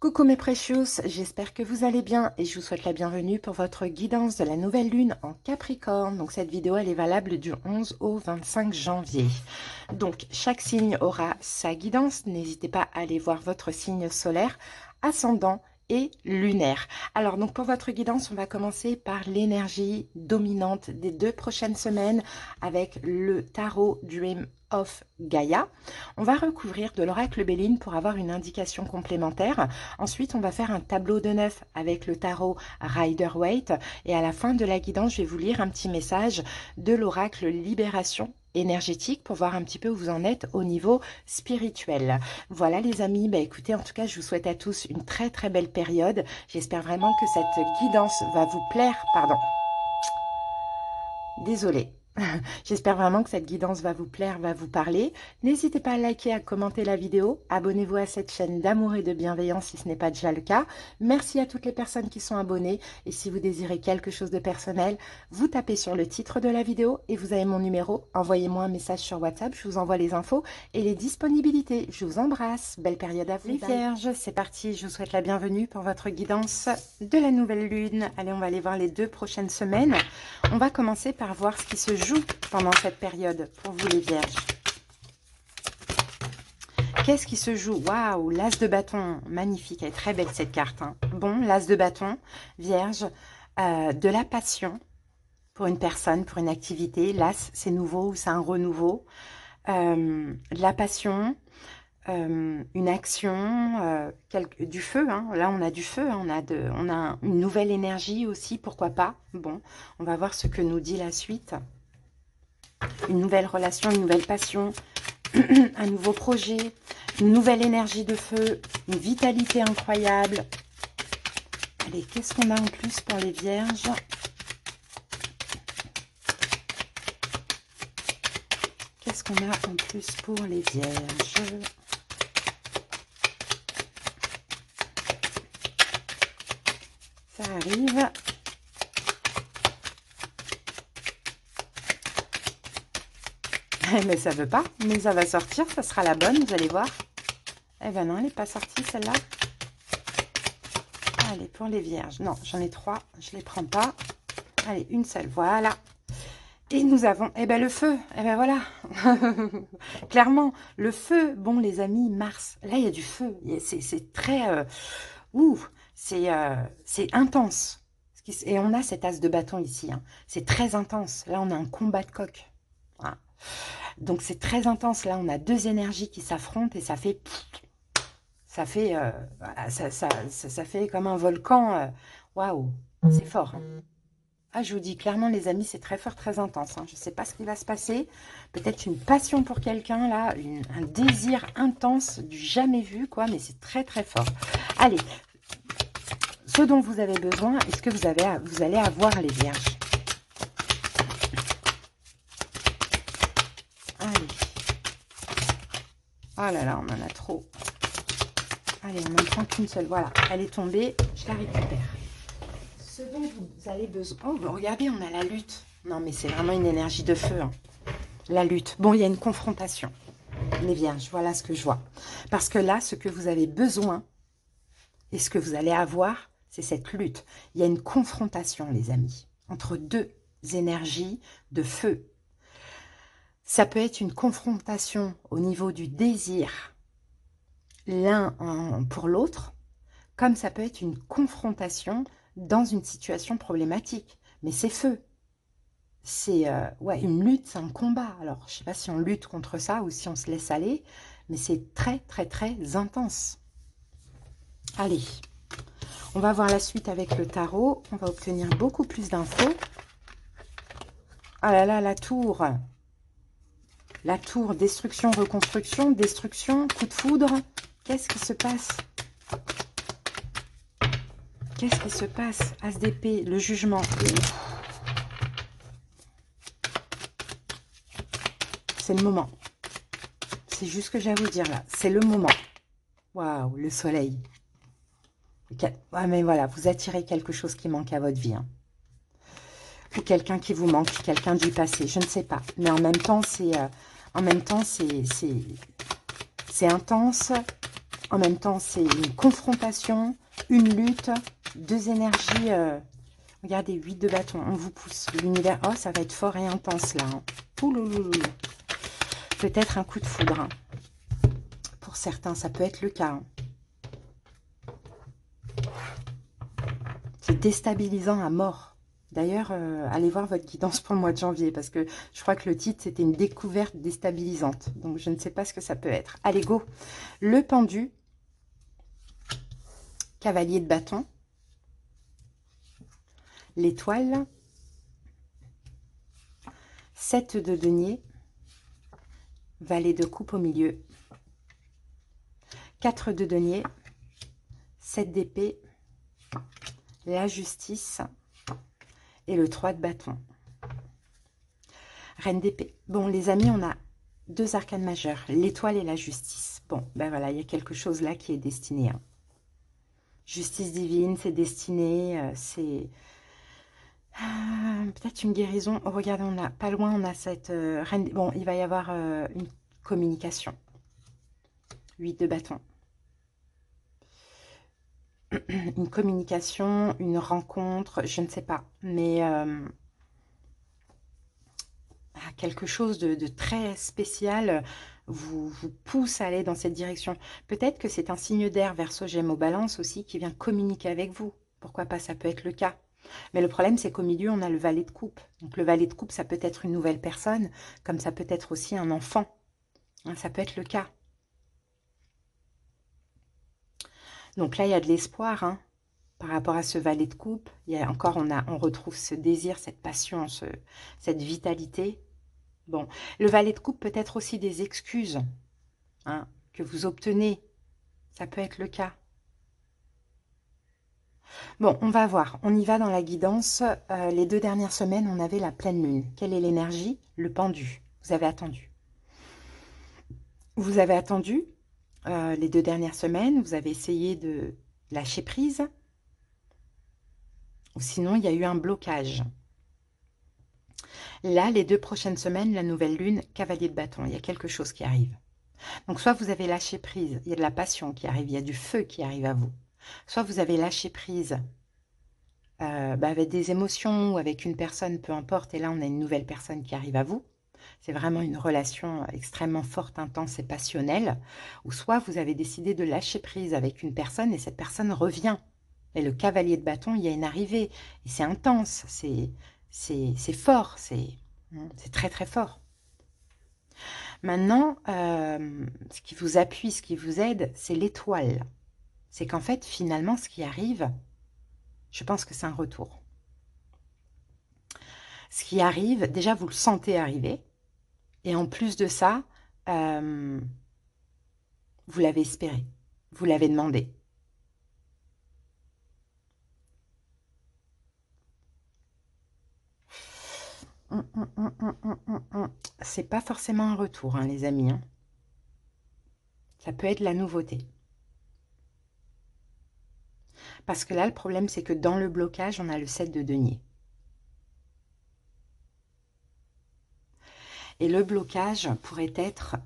Coucou mes precious, j'espère que vous allez bien et je vous souhaite la bienvenue pour votre guidance de la nouvelle lune en Capricorne. Donc cette vidéo elle est valable du 11 au 25 janvier. Donc chaque signe aura sa guidance, n'hésitez pas à aller voir votre signe solaire, ascendant et lunaire. Alors donc pour votre guidance, on va commencer par l'énergie dominante des 2 prochaines semaines avec le tarot Dream of Gaia. On va recouvrir de l'oracle Béline pour avoir une indication complémentaire. Ensuite, on va faire un tableau de 9 avec le tarot Rider-Waite. Et à la fin de la guidance, je vais vous lire un petit message de l'oracle Libération énergétique pour voir un petit peu où vous en êtes au niveau spirituel. Voilà les amis, bah écoutez, en tout cas je vous souhaite à tous une très très belle période. J'espère vraiment que cette guidance va vous plaire. Pardon, désolée. J'espère vraiment que cette guidance va vous plaire, va vous parler. N'hésitez pas à liker, à commenter la vidéo. Abonnez-vous à cette chaîne d'amour et de bienveillance si ce n'est pas déjà le cas. Merci à toutes les personnes qui sont abonnées. Et si vous désirez quelque chose de personnel, vous tapez sur le titre de la vidéo et vous avez mon numéro. Envoyez-moi un message sur WhatsApp, je vous envoie les infos et les disponibilités. Je vous embrasse. Belle période à vous. Les Vierges, c'est parti. Je vous souhaite la bienvenue pour votre guidance de la nouvelle lune. Allez, on va aller voir les 2 prochaines semaines. On va commencer par voir ce qui se joue pendant cette période pour vous les Vierges. Qu'est-ce qui se joue? Waouh, l'as de bâton, magnifique, elle est très belle cette carte. Hein. Bon, l'as de bâton, Vierge, de la passion pour une personne, pour une activité. L'as, c'est nouveau ou c'est un renouveau. De la passion, une action, du feu. Hein. Là, on a du feu, hein. On a une nouvelle énergie aussi, pourquoi pas. Bon, on va voir ce que nous dit la suite. Une nouvelle relation, une nouvelle passion, un nouveau projet, une nouvelle énergie de feu, une vitalité incroyable. Allez, qu'est-ce qu'on a en plus pour les Vierges? Qu'est-ce qu'on a en plus pour les Vierges? Ça arrive. Mais ça veut pas, mais ça va sortir, ça sera la bonne, vous allez voir. Eh ben non, elle n'est pas sortie celle-là. Allez, pour les Vierges. Non, j'en ai 3, je les prends pas. Allez, une seule, voilà. Et nous avons, eh ben le feu, eh ben voilà. Clairement, le feu, bon les amis, Mars, là il y a du feu. C'est très, c'est intense. Et on a cet as de bâton ici, hein. C'est très intense. Là, on a un combat de coq. Voilà. Donc c'est très intense, là on a 2 énergies qui s'affrontent et ça fait voilà, ça fait comme un volcan. Waouh, c'est fort. Hein. Ah, je vous dis clairement les amis, c'est très fort, très intense. Hein. Je ne sais pas ce qui va se passer. Peut-être une passion pour quelqu'un là, un désir intense du jamais vu quoi, mais c'est très très fort. Allez, ce dont vous avez besoin, est-ce que vous allez avoir les Vierges? Allez. Oh là là, on en a trop. Allez, on n'en prend qu'une seule. Voilà, elle est tombée, je la récupère. Ce dont vous avez besoin... Oh, regardez, on a la lutte. Non, mais c'est vraiment une énergie de feu. Hein. La lutte. Bon, il y a une confrontation. Les Vierges, voilà ce que je vois. Parce que là, ce que vous avez besoin et ce que vous allez avoir, c'est cette lutte. Il y a une confrontation, les amis, entre 2 énergies de feu. Ça peut être une confrontation au niveau du désir l'un pour l'autre, comme ça peut être une confrontation dans une situation problématique. Mais c'est feu. C'est ouais, une lutte, c'est un combat. Alors, je ne sais pas si on lutte contre ça ou si on se laisse aller, mais c'est très, très, très intense. Allez, on va voir la suite avec le tarot. On va obtenir beaucoup plus d'infos. Ah là là, la tour. La tour, destruction, reconstruction, destruction, coup de foudre. Qu'est-ce qui se passe? Qu'est-ce qui se passe? As d'épée, le jugement. C'est le moment. C'est juste ce que j'ai à vous dire là. C'est le moment. Waouh, le soleil. Ouais, mais voilà, vous attirez quelque chose qui manque à votre vie. Hein. Ou quelqu'un qui vous manque, quelqu'un du passé, je ne sais pas. Mais en même temps, c'est intense. En même temps, c'est une confrontation, une lutte, deux énergies. Regardez, 8 de bâton, on vous pousse. L'univers, oh, ça va être fort et intense là. Hein. Oulouloulou. Peut-être un coup de foudre. Hein. Pour certains, ça peut être le cas. Hein. C'est déstabilisant à mort. D'ailleurs, allez voir votre guidance pour le mois de janvier, parce que je crois que le titre, c'était une découverte déstabilisante. Donc, je ne sais pas ce que ça peut être. Allez, go. Le pendu. Cavalier de bâton. L'étoile. 7 de denier. Valet de coupe au milieu. 4 de denier. 7 d'épée. La justice. Et le 3 de bâton. Reine d'épée. Bon, les amis, on a deux arcanes majeures, l'étoile et la justice. Bon, ben voilà, il y a quelque chose là qui est destiné. Hein. Justice divine, c'est destiné, c'est peut-être une guérison. Oh, regardez, on a pas loin, on a cette reine. Bon, il va y avoir une communication. 8 de bâton. Une communication, une rencontre, je ne sais pas, mais quelque chose de très spécial vous pousse à aller dans cette direction. Peut-être que c'est un signe d'air, Verseau, Gémeaux, Balance aussi, qui vient communiquer avec vous. Pourquoi pas, ça peut être le cas. Mais le problème, c'est qu'au milieu, on a le valet de coupe. Donc le valet de coupe, ça peut être une nouvelle personne, comme ça peut être aussi un enfant. Hein, ça peut être le cas. Donc là, il y a de l'espoir, hein, par rapport à ce valet de coupe. Il y a encore, on retrouve ce désir, cette passion, cette vitalité. Bon, le valet de coupe peut être aussi des excuses hein, que vous obtenez. Ça peut être le cas. Bon, on va voir. On y va dans la guidance. Les 2 dernières semaines, on avait la pleine lune. Quelle est l'énergie? Le pendu. Vous avez attendu. Vous avez attendu les 2 dernières semaines. Vous avez essayé de lâcher prise. Ou sinon, il y a eu un blocage. Là, les 2 prochaines semaines, la nouvelle lune, cavalier de bâton. Il y a quelque chose qui arrive. Donc, soit vous avez lâché prise. Il y a de la passion qui arrive. Il y a du feu qui arrive à vous. Soit vous avez lâché prise avec des émotions ou avec une personne, peu importe. Et là, on a une nouvelle personne qui arrive à vous. C'est vraiment une relation extrêmement forte, intense et passionnelle. Ou soit vous avez décidé de lâcher prise avec une personne et cette personne revient. Et le cavalier de bâton, il y a une arrivée. Et c'est intense, c'est fort, c'est très très fort. Maintenant, ce qui vous appuie, ce qui vous aide, c'est l'étoile. C'est qu'en fait, finalement, ce qui arrive, je pense que c'est un retour. Ce qui arrive, déjà, vous le sentez arriver. Et en plus de ça, vous l'avez espéré. Vous l'avez demandé. C'est pas forcément un retour, hein, les amis. Hein. Ça peut être la nouveauté. Parce que là, le problème, c'est que dans le blocage, on a le 7 de denier. Et le blocage pourrait être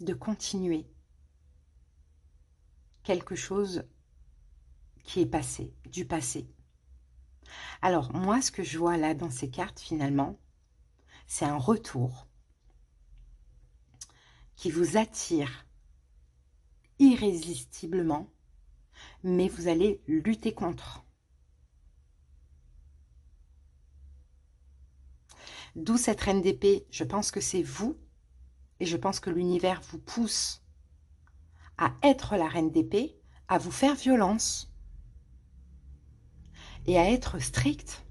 de continuer quelque chose qui est passé, du passé. Alors, moi, ce que je vois là dans ces cartes, finalement, c'est un retour qui vous attire irrésistiblement, mais vous allez lutter contre. D'où cette reine d'épée, je pense que c'est vous, et je pense que l'univers vous pousse à être la reine d'épée, à vous faire violence, et à être strict.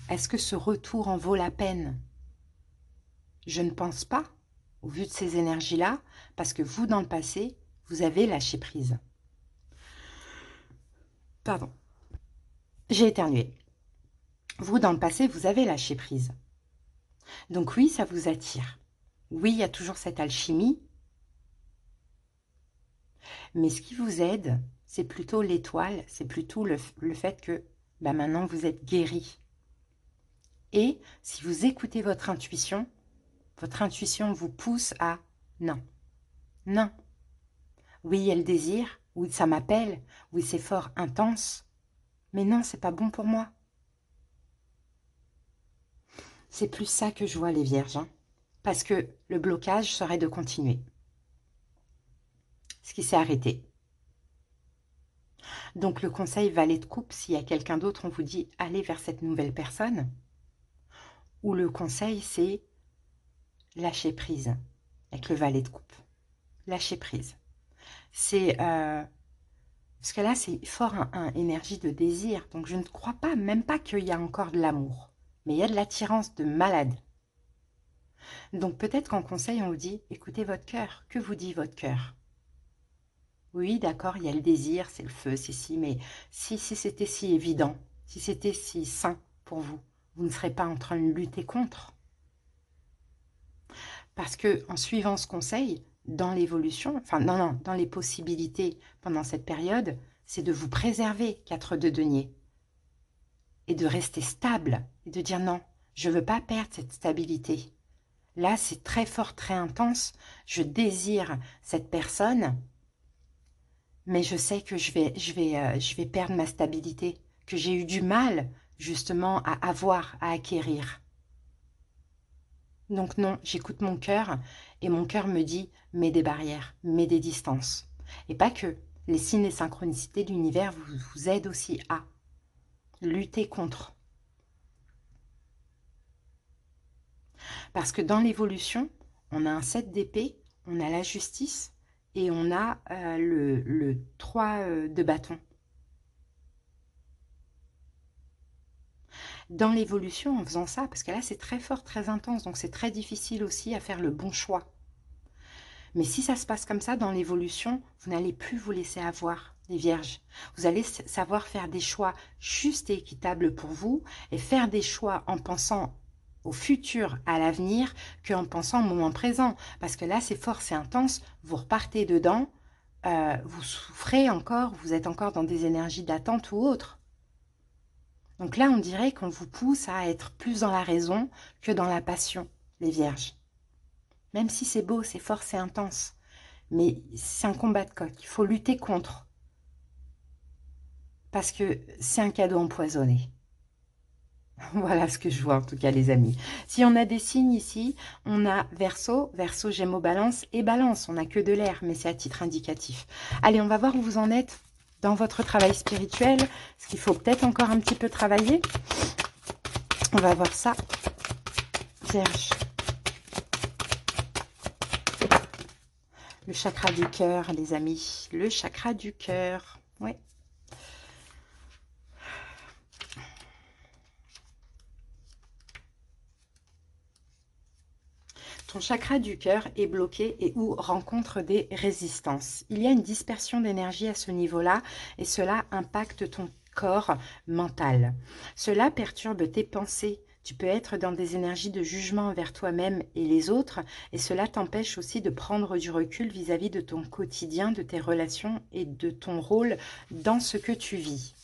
Est-ce que ce retour en vaut la peine? Je ne pense pas, au vu de ces énergies-là, parce que vous, dans le passé, vous avez lâché prise. Pardon. J'ai éternué. Vous, dans le passé, vous avez lâché prise. Donc oui, ça vous attire. Oui, il y a toujours cette alchimie. Mais ce qui vous aide, c'est plutôt l'étoile, c'est plutôt le fait que maintenant, vous êtes guéri. Et si vous écoutez votre intuition vous pousse à non. Non. Oui, il y a le désir. Oui, ça m'appelle. Oui, c'est fort, intense. Mais non, c'est pas bon pour moi. C'est plus ça que je vois, les vierges, hein. Parce que le blocage serait de continuer. Ce qui s'est arrêté. Donc le conseil valet de coupe, s'il y a quelqu'un d'autre, on vous dit allez vers cette nouvelle personne. Ou le conseil, c'est lâcher prise. Avec le valet de coupe. Lâcher prise. C'est... parce que là, c'est fort énergie de désir. Donc je ne crois pas, même pas qu'il y a encore de l'amour. Mais il y a de l'attirance de malade. Donc peut-être qu'en conseil, on vous dit, écoutez votre cœur. Que vous dit votre cœur? Oui, d'accord, il y a le désir, c'est le feu, c'est si, mais si c'était si évident, si c'était si sain pour vous, vous ne serez pas en train de lutter contre. Parce que en suivant ce conseil, dans l'évolution, enfin non, dans les possibilités pendant cette période, c'est de vous préserver 4 de denier et de rester stable et de dire non, je ne veux pas perdre cette stabilité. Là, c'est très fort, très intense. Je désire cette personne, mais je sais que je vais perdre ma stabilité, que j'ai eu du mal justement à avoir, à acquérir. Donc non, j'écoute mon cœur et mon cœur me dit mets des barrières, mets des distances. Et pas que. Les signes et synchronicités de l'univers vous aident aussi à lutter contre. Parce que dans l'évolution, on a un 7 d'épée, on a la justice et on a le 3 de bâton. Dans l'évolution, en faisant ça, parce que là c'est très fort, très intense, donc c'est très difficile aussi à faire le bon choix. Mais si ça se passe comme ça dans l'évolution, vous n'allez plus vous laisser avoir, les vierges. Vous allez savoir faire des choix justes et équitables pour vous et faire des choix en pensant au futur, à l'avenir, qu'en pensant au moment présent. Parce que là, c'est fort, c'est intense, vous repartez dedans, vous souffrez encore, vous êtes encore dans des énergies d'attente ou autre. Donc là, on dirait qu'on vous pousse à être plus dans la raison que dans la passion, les vierges. Même si c'est beau, c'est fort, c'est intense. Mais c'est un combat de coq. Il faut lutter contre. Parce que c'est un cadeau empoisonné. Voilà ce que je vois en tout cas, les amis. Si on a des signes ici, on a Verseau, Verseau, Gémeaux, Balance et Balance. On n'a que de l'air, mais c'est à titre indicatif. Allez, on va voir où vous en êtes dans votre travail spirituel. Parce qu'il faut peut-être encore un petit peu travailler. On va voir ça. Vierge. Le chakra du cœur, les amis. Le chakra du cœur. Ouais. Ton chakra du cœur est bloqué et ou rencontre des résistances. Il y a une dispersion d'énergie à ce niveau-là et cela impacte ton corps mental. Cela perturbe tes pensées. Tu peux être dans des énergies de jugement envers toi-même et les autres et cela t'empêche aussi de prendre du recul vis-à-vis de ton quotidien, de tes relations et de ton rôle dans ce que tu vis.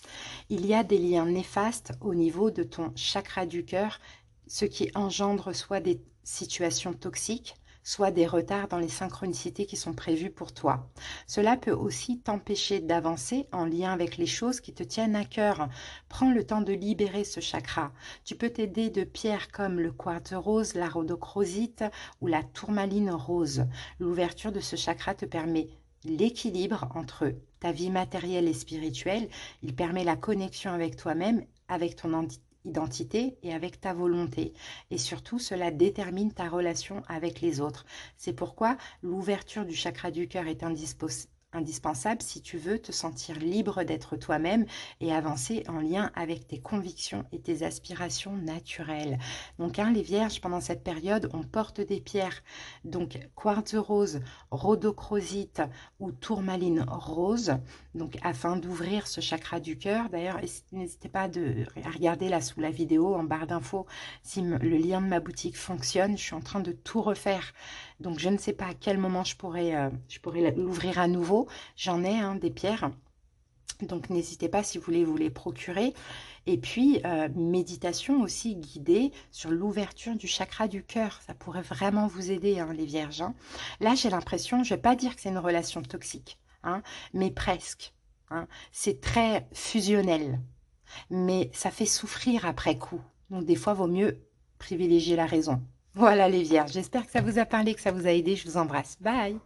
Il y a des liens néfastes au niveau de ton chakra du cœur, ce qui engendre soit des situations toxiques, soit des retards dans les synchronicités qui sont prévues pour toi. Cela peut aussi t'empêcher d'avancer en lien avec les choses qui te tiennent à cœur. Prends le temps de libérer ce chakra. Tu peux t'aider de pierres comme le quartz rose, la rhodochrosite ou la tourmaline rose. L'ouverture de ce chakra te permet l'équilibre entre ta vie matérielle et spirituelle. Il permet la connexion avec toi-même, avec ton identité et avec ta volonté. Et surtout, cela détermine ta relation avec les autres. C'est pourquoi l'ouverture du chakra du cœur est indispensable si tu veux te sentir libre d'être toi-même et avancer en lien avec tes convictions et tes aspirations naturelles. Donc, les vierges, pendant cette période, on porte des pierres. Donc, quartz rose, rhodochrosite ou tourmaline rose. Donc, afin d'ouvrir ce chakra du cœur. D'ailleurs, n'hésitez pas à regarder là sous la vidéo, en barre d'infos, si le lien de ma boutique fonctionne. Je suis en train de tout refaire. Donc, je ne sais pas à quel moment je pourrais l'ouvrir à nouveau. J'en ai des pierres. Donc, n'hésitez pas si vous voulez vous les procurer. Et puis, méditation aussi guidée sur l'ouverture du chakra du cœur. Ça pourrait vraiment vous aider, hein, les vierges, hein. Là, j'ai l'impression, je ne vais pas dire que c'est une relation toxique, hein, mais presque, hein. C'est très fusionnel, mais ça fait souffrir après coup. Donc, des fois, vaut mieux privilégier la raison. Voilà les vierges, j'espère que ça vous a parlé, que ça vous a aidé. Je vous embrasse. Bye!